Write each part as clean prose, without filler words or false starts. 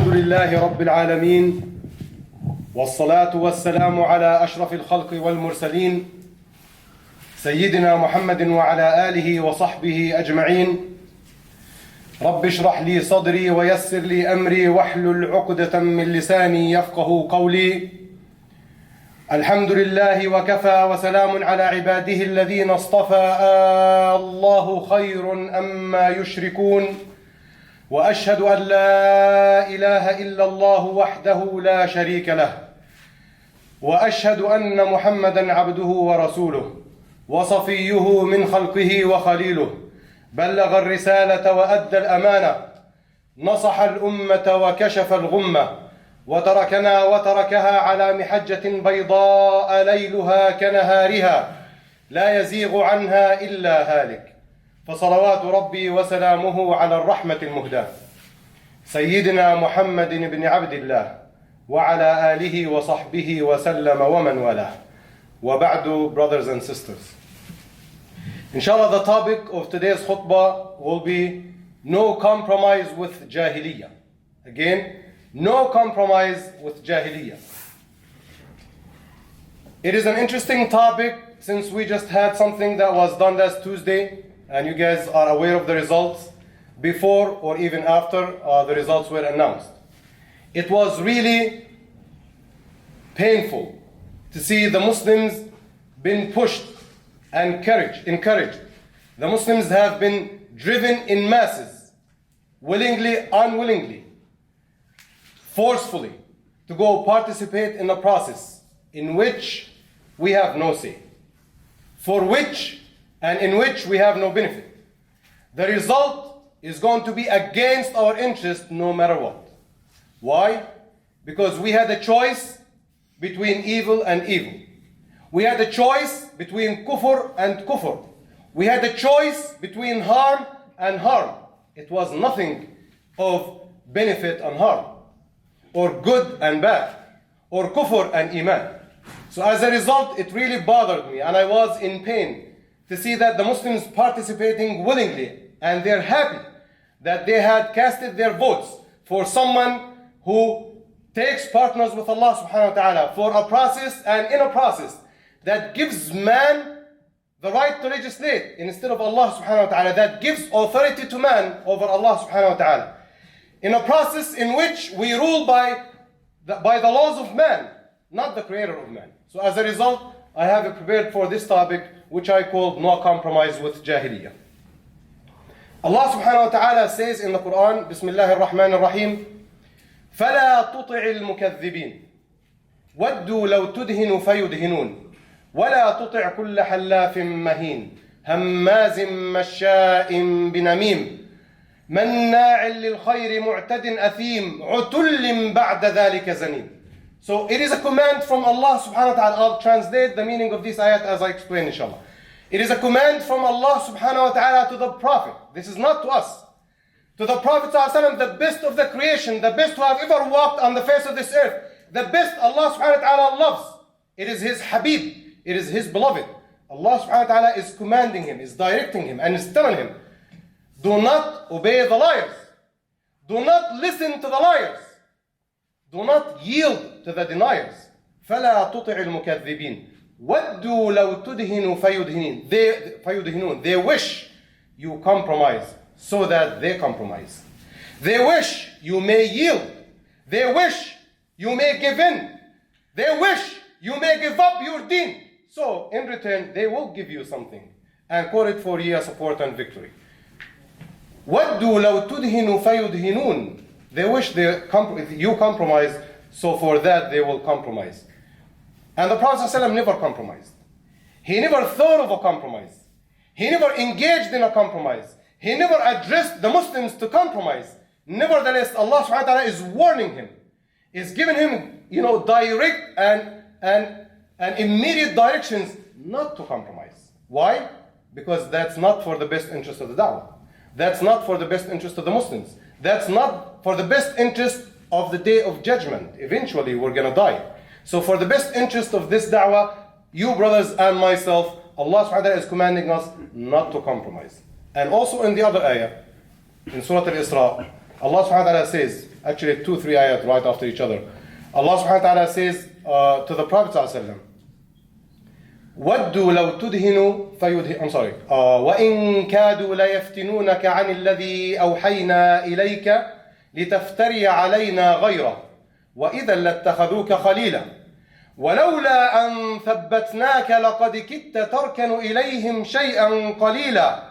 لله رب العالمين والصلاة والسلام على أشرف الخلق والمرسلين سيدنا محمد وعلى آله وصحبه أجمعين. رب اشرح لي صدري ويسر لي أمري واحلل عقدة من لساني يفقه قولي. الحمد لله وكفى وسلام على عباده الذين اصطفى. الله خير أما يشركون. وأشهد أن لا إله إلا الله وحده لا شريك له. وأشهد أن محمدا عبده ورسوله وصفيه من خلقه وخليله. بلغ الرسالة وأدى الأمانة، نصح الأمة وكشف الغمة، وتركها على محجة بيضاء ليلها كنهارها لا يزيغ عنها إلا هالك. فصلوات ربي وسلامه على الرحمة المهداة سيدنا محمد بن عبد الله وعلى آله وصحبه وسلم ومن والاه. وبعد, brothers and sisters, inshallah, the topic of today's khutbah will be no compromise with jahiliyyah. Again, no compromise with jahiliyyah. It is an interesting topic since we just had something that was done last Tuesday, and you guys are aware of the results before or even after the results were announced. It was really painful to see the Muslims being pushed and encouraged. The Muslims have been driven in masses, willingly, unwillingly, forcefully, to go participate in a process in which we have no say, for which and in which we have no benefit. The result is going to be against our interest no matter what. Why? Because we had a choice between evil and evil. We had a choice between kufr and kufr. We had a choice between harm and harm. It was nothing of benefit and harm, or good and bad, or kufr and iman. So as a result, it really bothered me, and I was in pain to see that the Muslims participating willingly, and they're happy that they had casted their votes for someone who takes partners with Allah subhanahu wa ta'ala for a process, and in a process that gives man the right to legislate instead of Allah subhanahu wa ta'ala, that gives authority to man over Allah subhanahu wa ta'ala, in a process in which we rule by the laws of man, not the creator of man. So as a result, I have prepared for this topic, which I called no compromise with jahiliyyah. Allah subhanahu wa ta'ala says in the Quran, Bismillah ar-Rahman ar-Rahim, فَلَا تُطِعِ الْمُكَذِّبِينَ وَدُّوا لَوْ تُدْهِنُ فَيُدْهِنُونَ وَلَا تُطِعْ كُلَّ حَلَّافٍ مَهِينٍ هَمَّازٍ مَّشَّاءٍ بِنَمِيمٍ مَنَّاعٍ لِلْخَيْرِ مُعْتَدٍ أَثِيمٍ عُتُلٍّ بَعْدَ ذَلِكَ زَنِيمٍ. So it is a command from Allah subhanahu wa ta'ala. I'll translate the meaning of this ayat as I explain, inshallah. It is a command from Allah subhanahu wa ta'ala to the Prophet. This is not to us. To the Prophet sallallahu alaihi wasallam, the best of the creation, the best who have ever walked on the face of this earth, the best Allah subhanahu wa ta'ala loves. It is His Habib. It is His beloved. Allah subhanahu wa ta'ala is commanding him, is directing him, and is telling him, do not obey the liars. Do not listen to the liars. Do not yield to the deniers. فَلَا تُطِعِ الْمُكَذِّبِينَ وَدُّوا لَوْ تُدْهِنُ فَيُدْهِنُونَ. They wish you compromise so that they compromise. They wish you may yield. They wish you may give in. They wish you may give up your deen. So in return, they will give you something and call it for your support and victory. وَدُّوا لَوْ تُدْهِنُ فَيُدْهِنُونَ. They wish you compromise, so for that they will compromise. And the Prophet ﷺ never compromised. He never thought of a compromise. He never engaged in a compromise. He never addressed the Muslims to compromise. Nevertheless, Allah subhanahu wa ta'ala is warning him, is giving him, direct and immediate directions not to compromise. Why? Because that's not for the best interest of the da'wah. That's not for the best interest of the Muslims. That's not for the best interest of the day of judgment. Eventually, we're going to die. So for the best interest of this da'wah, you brothers and myself, Allah subhanahu wa ta'ala is commanding us not to compromise. And also in the other ayah, in Surah Al-Isra, Allah subhanahu wa ta'ala says, actually 2-3 ayat right after each other. Allah subhanahu wa ta'ala says to the Prophet sallallahu alaihi wasallam, وَدُّوا لَوْ تُدْهِنُوا فَيُدْهِنُوا I'm sorry. وَإِن كَادُوا لَيَفْتِنُونَكَ عَنِ الَّذِي أَوْحَيْنَا إِلَيْكَ لِتَفْتَرِيَ عَلَيْنَا غَيْرَهُ وَإِذًا لَاتَّخَذُوكَ خَلِيلًا وَلَوْلَا أَن ثَبَّتْنَاكَ لَقَدْ كِدتَّ تَرْكَنُ إِلَيْهِمْ شَيْئًا قَلِيلًا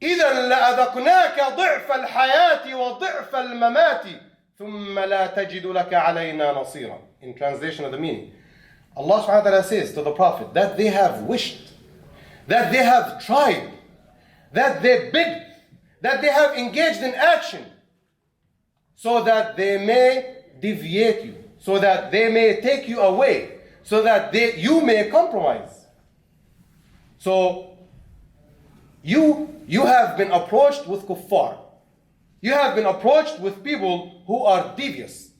إِذًا لَأَذَقْنَاكَ ضِعْفَ الْحَيَاةِ وَضِعْفَ الْمَمَاتِ ثُمَّ لَا تَجِدُ لَكَ عَلَيْنَا نَصِيرًا. In translation of the meaning, Allah subhanahu wa ta'ala says to the Prophet that they have wished, that they have tried, that they begged, that they have engaged in action so that they may deviate you, so that they may take you away, so that you may compromise. So you have been approached with kuffar. You have been approached with people who are devious,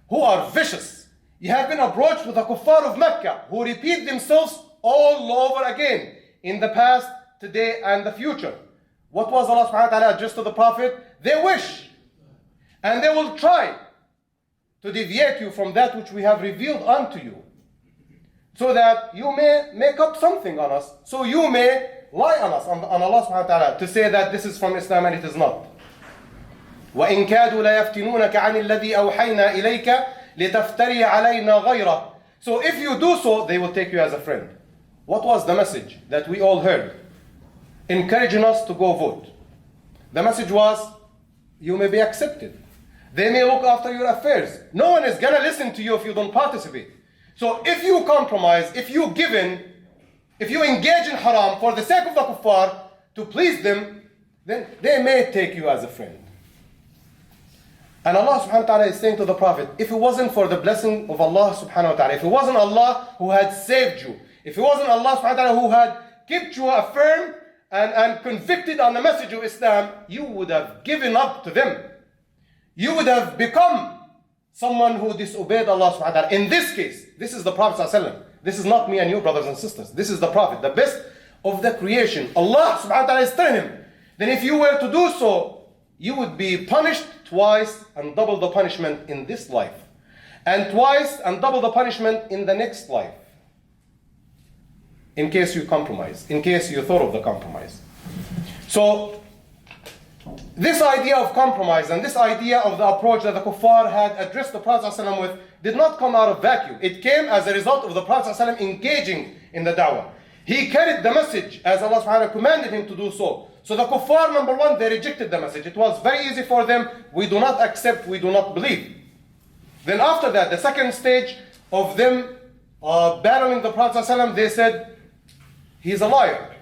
who are vicious. You have been approached with the kuffar of Mecca who repeat themselves all over again in the past, today, and the future. What was Allah subhanahu wa ta'ala addressed to the Prophet? They wish and they will try to deviate you from that which we have revealed unto you, so that you may make up something on us, so you may lie on us, on Allah subhanahu wa ta'ala, to say that this is from Islam and it is not. وَإِن كَادُوا لَيَفْتِنُونَكَ عَنِ الَّذِي أَوْحَيْنَا إِلَيْكَ لِتَفْتَرِيَ عَلَيْنَا غَيْرَهُ. So if you do so, they will take you as a friend. What was the message that we all heard? Encouraging us to go vote. The message was, you may be accepted. They may look after your affairs. No one is going to listen to you if you don't participate. So if you compromise, if you give in, if you engage in haram for the sake of the kuffar, to please them, then they may take you as a friend. And Allah subhanahu wa ta'ala is saying to the Prophet, if it wasn't for the blessing of Allah subhanahu wa ta'ala, if it wasn't Allah who had saved you, if it wasn't Allah subhanahu wa ta'ala who had kept you affirmed and convicted on the message of Islam, you would have given up to them. You would have become someone who disobeyed Allah subhanahu wa ta'ala. In this case, this is the Prophet sallallahu alaihi wasallam. This is not me and you, brothers and sisters. This is the Prophet, the best of the creation. Allah subhanahu wa ta'ala is telling him, then if you were to do so, you would be punished twice and double the punishment in this life, and twice and double the punishment in the next life, in case you compromise, in case you thought of the compromise. So this idea of compromise and this idea of the approach that the kuffar had addressed the Prophet ﷺ with did not come out of vacuum. It came as a result of the Prophet ﷺ engaging in the da'wah. He carried the message as Allah subhanahu wa ta'ala commanded him to do so. So the kuffar, number one, they rejected the message. It was very easy for them. We do not accept, we do not believe. Then after that, the second stage of them battling the Prophet ﷺ, they said, he's a liar.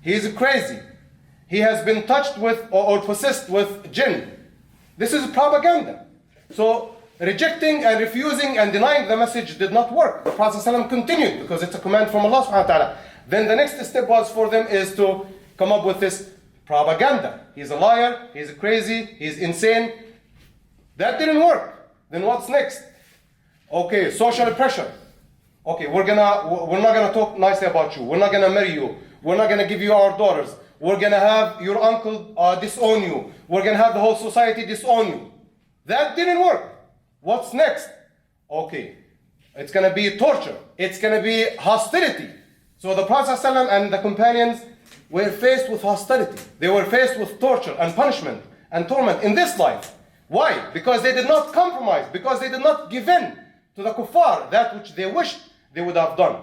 He is crazy. He has been touched with or possessed with jinn. This is propaganda. So rejecting and refusing and denying the message did not work. The Prophet ﷺ continued because it's a command from Allah subhanahu wa ta'ala. Then the next step was for them is to come up with this propaganda. He's a liar, he's crazy, he's insane. That didn't work. Then what's next? Okay, social pressure. Okay, we're not gonna talk nicely about you. We're not gonna marry you. We're not gonna give you our daughters. We're gonna have your uncle disown you. We're gonna have the whole society disown you. That didn't work. What's next? Okay, it's gonna be torture. It's gonna be hostility. So the Prophet ﷺ and the companions were faced with hostility. They were faced with torture and punishment and torment in this life. Why? Because they did not compromise, because they did not give in to the kuffar, that which they wished they would have done.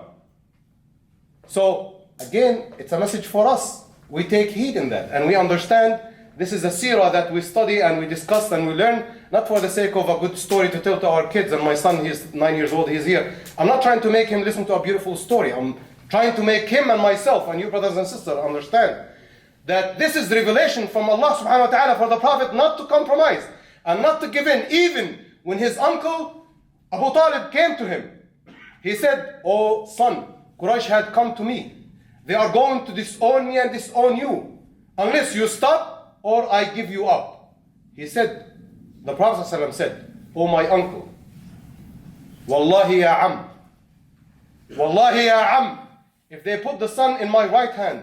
So again, it's a message for us. We take heed in that and we understand this is a seerah that we study and we discuss and we learn, not for the sake of a good story to tell to our kids. And my son, he's 9 years old, he's here. I'm not trying to make him listen to a beautiful story. I'm trying to make him and myself and you brothers and sisters understand that this is revelation from Allah subhanahu wa ta'ala for the Prophet not to compromise and not to give in. Even when his uncle Abu Talib came to him, he said, "Oh son, Quraysh had come to me. They are going to disown me and disown you unless you stop or I give you up." He said, the Prophet ﷺ said, "Oh my uncle, Wallahi ya am, Wallahi ya am, if they put the sun in my right hand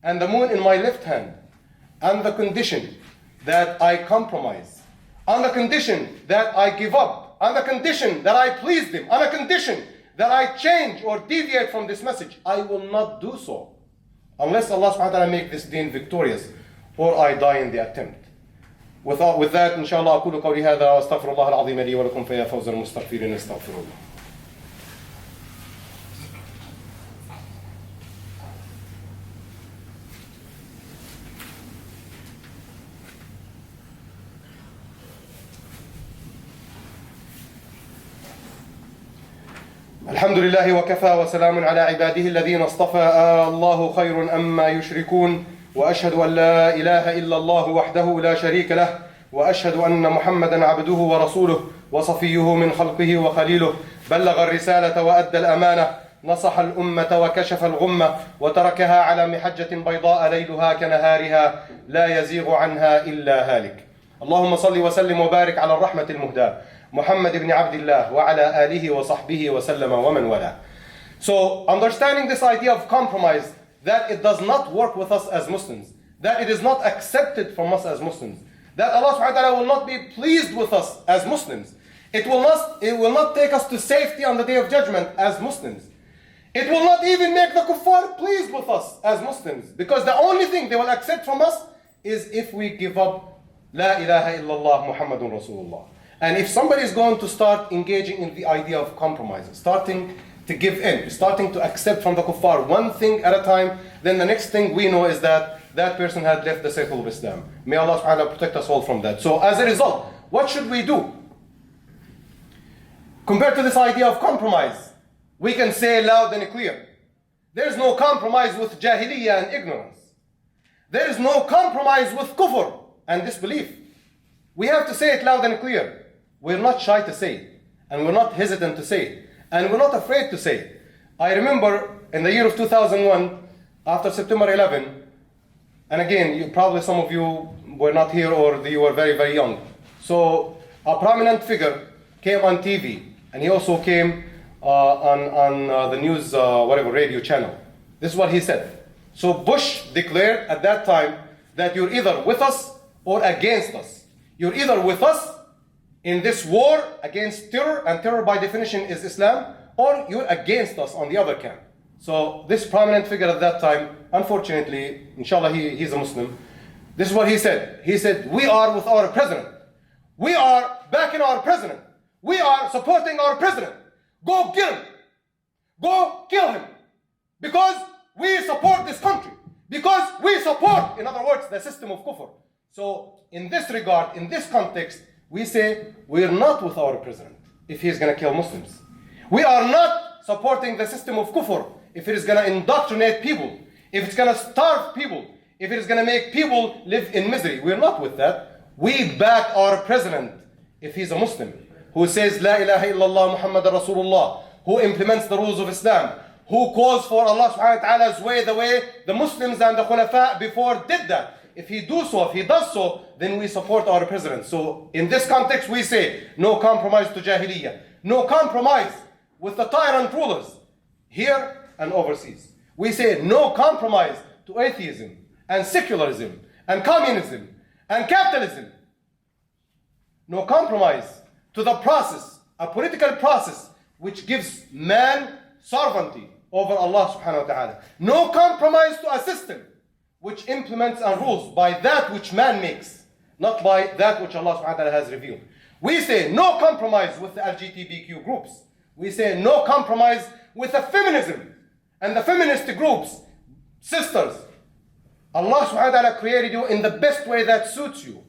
and the moon in my left hand, and the condition that I compromise, on the condition that I give up, on the condition that I please them, on the condition that I change or deviate from this message, I will not do so. Unless Allah subhanahu wa ta'ala make this deen victorious, or I die in the attempt. With that, inshallah, أقول قولي هذا وأستغفر الله العظيم لي ولكم فيا فوز المستغفرين استغفر الله. الحمد لله وكفى وسلام على عباده الذين اصطفى الله خير أما يشركون وأشهد أن لا إله إلا الله وحده لا شريك له وأشهد أن محمدا عبده ورسوله وصفيه من خلقه وخليله بلغ الرسالة وأدى الأمانة نصح الأمة وكشف الغمة وتركها على محجة بيضاء ليلها كنهارها لا يزيغ عنها إلا هالك. اللهم صل وسلم وبارك على الرحمة المهداة محمد بن عبد الله وعلى آله وصحبه وسلم ومن والاه. So understanding this idea of compromise, that it does not work with us as Muslims, that it is not accepted from us as Muslims, that Allah subhanahu wa ta'ala will not be pleased with us as Muslims. It will not take us to safety on the day of judgment as Muslims. It will not even make the kuffar pleased with us as Muslims, because the only thing they will accept from us is if we give up La ilaha illallah Muhammadun Rasulullah. And if somebody is going to start engaging in the idea of compromise, starting to give in, starting to accept from the kuffar one thing at a time, then the next thing we know is that that person had left the circle of Islam. May Allah subhanahu wa ta'ala protect us all from that. So as a result, what should we do? Compared to this idea of compromise, we can say loud and clear, there is no compromise with jahiliyyah and ignorance. There is no compromise with kufr and disbelief. We have to say it loud and clear. We're not shy to say it, and we're not hesitant to say it, and we're not afraid to say it. I remember in the year of 2001, after September 11, and again, probably some of you were not here or you were very, very young. So a prominent figure came on TV, and he also came on the news, whatever, radio channel. This is what he said. So Bush declared at that time that you're either with us or against us. You're either with us in this war against terror, and terror by definition is Islam, or you're against us on the other camp. So this prominent figure at that time, unfortunately, inshallah he's a Muslim, this is what he said. He said, we are with our president. We are backing our president. We are supporting our president. Go kill him. Go kill him. Because we support this country. Because we support, in other words, the system of kufr. So in this regard, in this context, we say we're not with our president if he's going to kill Muslims. We are not supporting the system of kufr if it is going to indoctrinate people, if it's going to starve people, if it is going to make people live in misery. We're not with that. We back our president if he's a Muslim, who says La ilaha illallah Muhammad Rasulullah, who implements the rules of Islam, who calls for Allah subhanahu wa ta'ala's way, the way the Muslims and the Khulafa before did that. If he does so, then we support our president. So in this context, we say no compromise to jahiliyyah, no compromise with the tyrant rulers here and overseas. We say no compromise to atheism and secularism and communism and capitalism. No compromise to the process, a political process which gives man sovereignty over Allah subhanahu wa ta'ala. No compromise to a system which implements and rules by that which man makes, not by that which Allah subhanahu wa ta'ala has revealed. We say no compromise with the LGBTQ groups. We say no compromise with the feminism and the feminist groups. Sisters, Allah subhanahu wa ta'ala created you in the best way that suits you.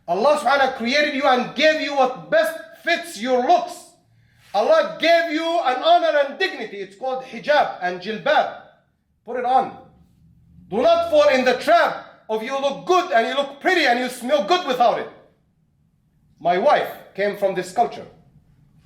Allah subhanahu wa ta'ala created you and gave you what best fits your looks. Allah gave you an honor and dignity. It's called hijab and jilbab. Put it on. Do not fall in the trap of you look good and you look pretty and you smell good without it. My wife came from this culture.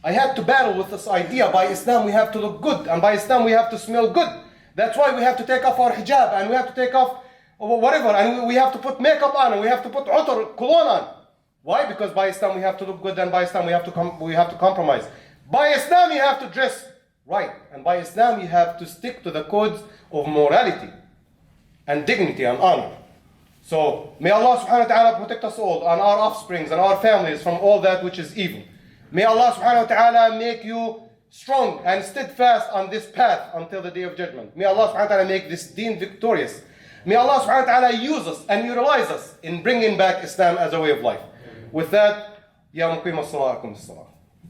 I had to battle with this idea. By Islam we have to look good, and by Islam we have to smell good. That's why we have to take off our hijab, and we have to take off whatever, and we have to put makeup on, and we have to put utar, cologne on. Why? Because by Islam we have to look good, and by Islam we have to compromise. By Islam you have to dress right, and by Islam you have to stick to the codes of morality and dignity and honor. So may Allah subhanahu wa ta'ala protect us all and our offsprings and our families from all that which is evil. May Allah subhanahu wa ta'ala make you strong and steadfast on this path until the day of judgment. May Allah subhanahu wa ta'ala make this deen victorious. May Allah subhanahu wa ta'ala use us and utilize us in bringing back Islam as a way of life. With that, Ya muqim as-salah, akum as-salah.